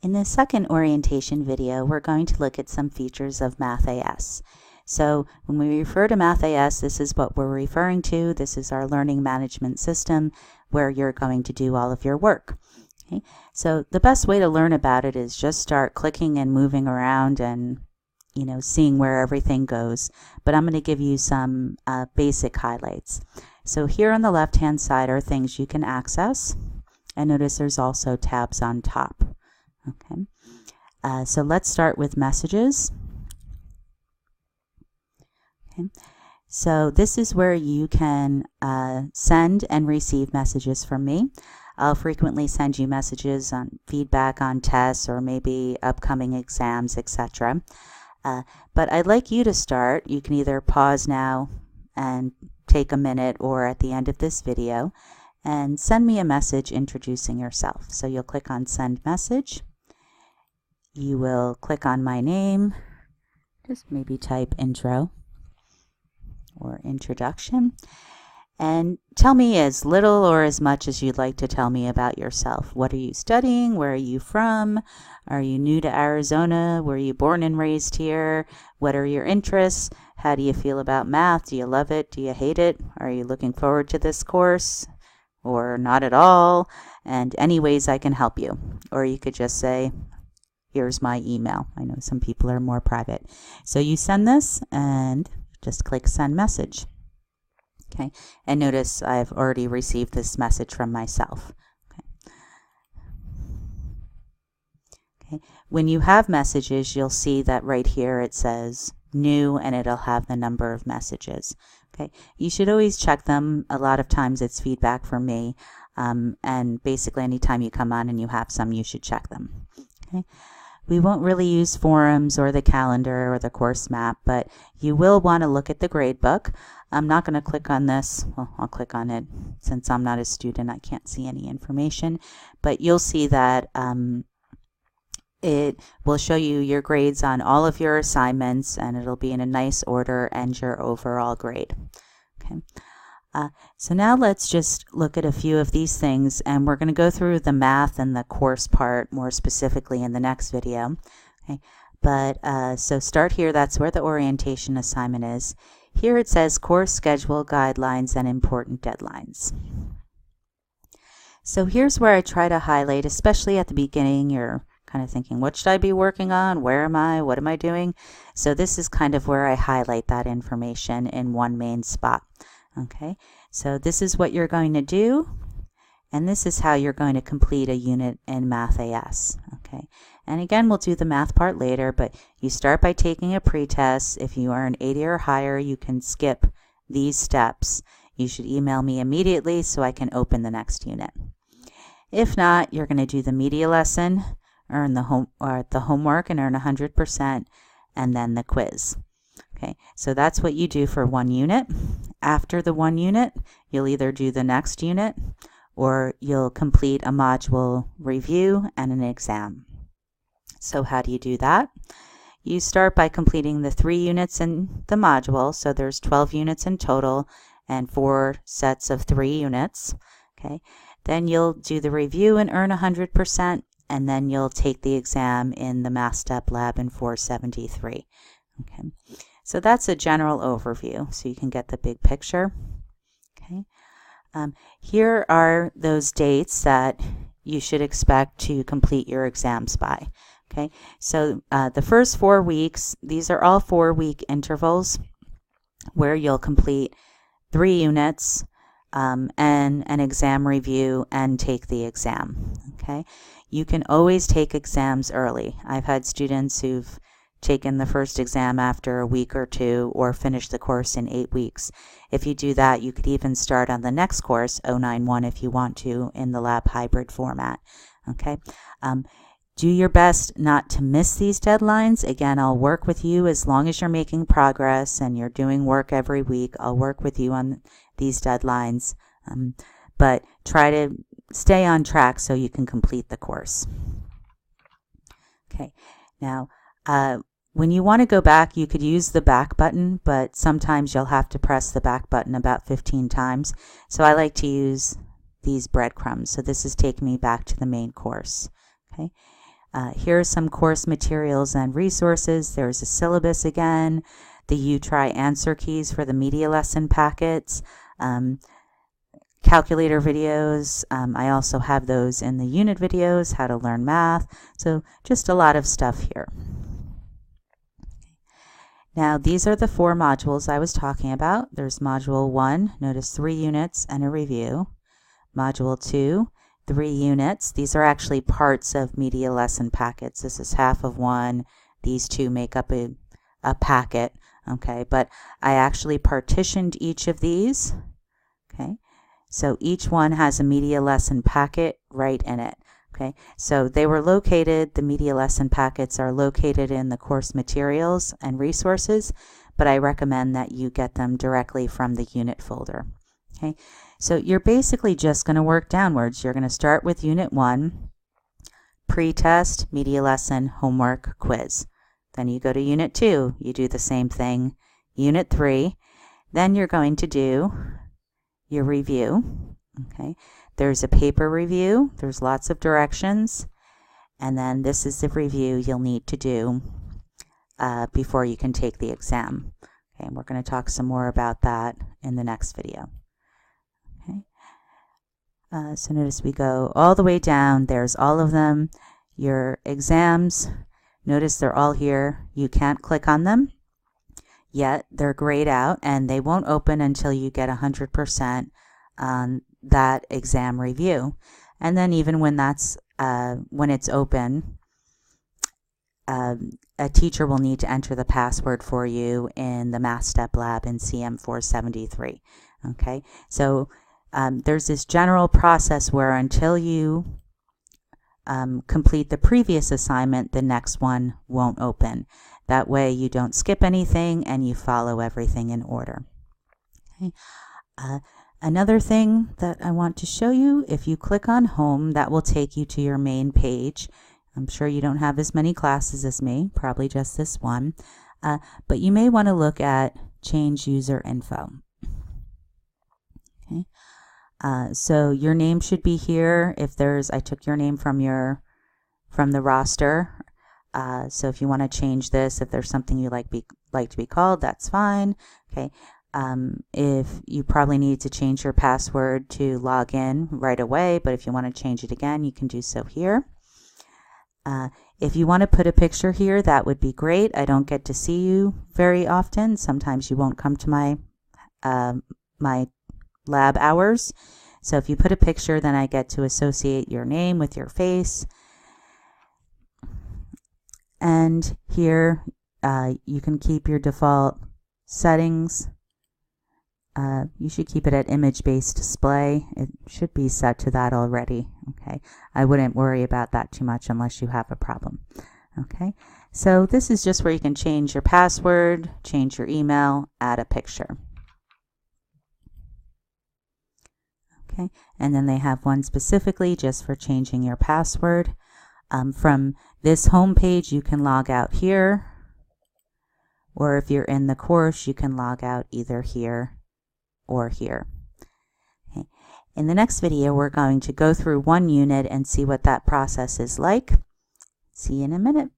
In the second orientation video, we're going to look at some features of MathAS. So when we refer to MathAS, this is what we're referring to. This is our learning management system where you're going to do all of your work. Okay? So the best way to learn about it is just start clicking and moving around and seeing where everything goes. But I'm going to give you some basic highlights. So here on the left-hand side are things you can access. And notice there's also tabs on top. Okay, so let's start with messages. Okay, so this is where you can send and receive messages from me. I'll frequently send you messages on feedback on tests or maybe upcoming exams, etc. But I'd like you to start. You can either pause now and take a minute or at the end of this video and send me a message introducing yourself. So you'll click on Send Message. You will click on my name, just maybe type intro or introduction, and tell me as little or as much as you'd like to tell me about yourself. What are you studying? Where are you from? Are you new to Arizona? Were you born and raised here? What are your interests? How do you feel about math? Do you love it? Do you hate it? Are you looking forward to this course? Or not at all? And any ways I can help you. Or you could just say, here's my email. I know some people are more private. So you send this and just click Send Message. Okay, and notice I've already received this message from myself. Okay, when you have messages, you'll see that right here it says new and it'll have the number of messages. Okay, you should always check them. A lot of times it's feedback from me, and basically anytime you come on and you have some, you should check them. Okay. We won't really use forums or the calendar or the course map, but you will want to look at the gradebook. I'm not going to click on this. Well, I'll click on it. Since I'm not a student, I can't see any information. But you'll see that it will show you your grades on all of your assignments, and it'll be in a nice order and your overall grade. Okay. So now let's just look at a few of these things, and we're going to go through the math and the course part more specifically in the next video. Okay. But so start here. That's where the orientation assignment is. Here it says course schedule, guidelines, and important deadlines. So here's where I try to highlight, especially at the beginning, you're kind of thinking, what should I be working on? Where am I? What am I doing? So this is kind of where I highlight that information in one main spot. Okay, so this is what you're going to do, and this is how you're going to complete a unit in MathAS. Okay, and again, we'll do the math part later, but you start by taking a pretest. If you are an 80 or higher, you can skip these steps. You should email me immediately so I can open the next unit. If not, you're going to do the media lesson, earn the homework and earn 100%, and then the quiz. Okay, so that's what you do for one unit. After the one unit, you'll either do the next unit or you'll complete a module review and an exam. So how do you do that? You start by completing the 3 units in the module. So there's 12 units in total and 4 sets of 3 units. Okay, then you'll do the review and earn 100%, and then you'll take the exam in the Math Step Lab in 473. Okay. So that's a general overview, so you can get the big picture. Okay. Here are those dates that you should expect to complete your exams by. Okay. So the first 4 weeks, these are all 4-week intervals where you'll complete 3 units and an exam review and take the exam. Okay. You can always take exams early. I've had students who've taken the first exam after a week or 2 or finish the course in 8 weeks. If you do that, you could even start on the next course, 091, if you want to, in the lab hybrid format. Okay. Do your best not to miss these deadlines. Again, I'll work with you as long as you're making progress and you're doing work every week. I'll work with you on these deadlines, but try to stay on track so you can complete the course. Okay. Now, when you want to go back, you could use the back button, but sometimes you'll have to press the back button about 15 times. So I like to use these breadcrumbs. So this is taking me back to the main course. Okay. Here are some course materials and resources. There's a syllabus again, the You Try Answer keys for the media lesson packets, calculator videos. I also have those in the unit videos, how to learn math. So just a lot of stuff here. Now these are the 4 modules I was talking about. There's Module 1, notice 3 units and a review. Module 2, 3 units. These are actually parts of media lesson packets. This is half of one. These 2 make up a packet. Okay, but I actually partitioned each of these. Okay, so each one has a media lesson packet right in it. Okay, so they were located, the media lesson packets are located in the course materials and resources, but I recommend that you get them directly from the unit folder. Okay, so you're basically just going to work downwards. You're going to start with Unit 1, pre-test, media lesson, homework, quiz. Then you go to Unit 2, you do the same thing. Unit 3, then you're going to do your review. Okay, there's a paper review, there's lots of directions, and then this is the review you'll need to do before you can take the exam. Okay, and we're going to talk some more about that in the next video. Okay, so notice we go all the way down, there's all of them. Your exams, notice they're all here. You can't click on them yet. They're grayed out and they won't open until you get 100% on that exam review. And then even when that's when it's open, a teacher will need to enter the password for you in the Math Step Lab in CM473. Okay, so there's this general process where until you complete the previous assignment, the next one won't open. That way you don't skip anything and you follow everything in order. Okay. Another thing that I want to show you, if you click on Home, that will take you to your main page. I'm sure you don't have as many classes as me, probably just this one, but you may want to look at Change User Info. Okay. So your name should be here. If I took your name from the roster. So if you want to change this, if there's something you like to be called, that's fine. Okay. If you probably need to change your password to log in right away, but if you want to change it again, you can do so here. If you want to put a picture here, that would be great. I don't get to see you very often. Sometimes you won't come to my my lab hours. So if you put a picture, then I get to associate your name with your face. And here you can keep your default settings. You should keep it at image-based display. It should be set to that already. Okay, I wouldn't worry about that too much unless you have a problem. Okay, so this is just where you can change your password, change your email, add a picture. Okay, and then they have one specifically just for changing your password. From this home page, you can log out here, or if you're in the course, you can log out either here or here. Okay. In the next video, we're going to go through one unit and see what that process is like. See you in a minute.